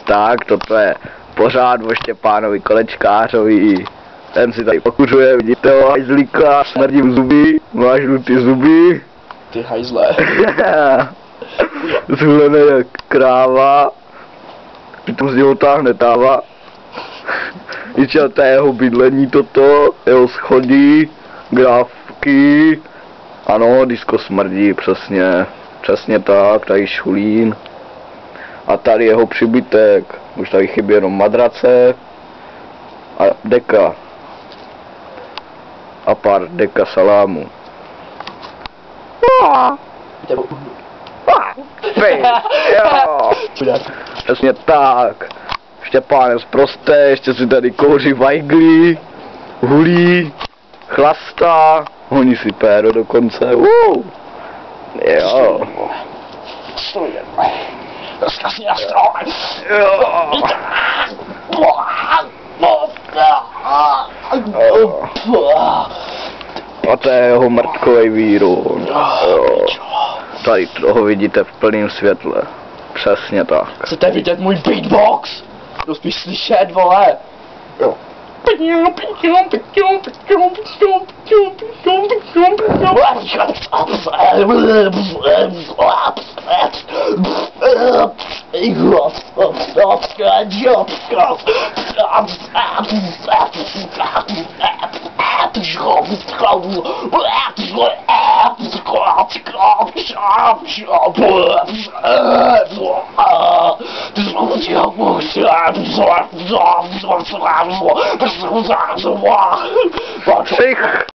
Tak, toto je pořád o Štěpánovi Kolečkářovi. Ten si tady pokuřuje, vidíte ho, hajzlíka, smrdí v zuby, má žlutý zuby. Ty hajzle. Zhulený jak kráva. Přitom z něho táhne táva. Víte, to je jeho bydlení toto, jeho schody, grafky. Ano, disko smrdí, přesně tak, tady šulín. A tady jeho přibytek, už tady chybí jenom madrace a deka. A pár deka salámu. Jo. Přesně tak. Štěpán je zprosté, ještě si tady kouří vajglí, hulí, chlastá, honí si péro dokonce. Jo. A to je jeho mrtkovej výrun. Tady toho vidíte v plném světle. Přesně tak. Chcete vidět můj beatbox? To spíš slyšet, vole. Jo. Přich!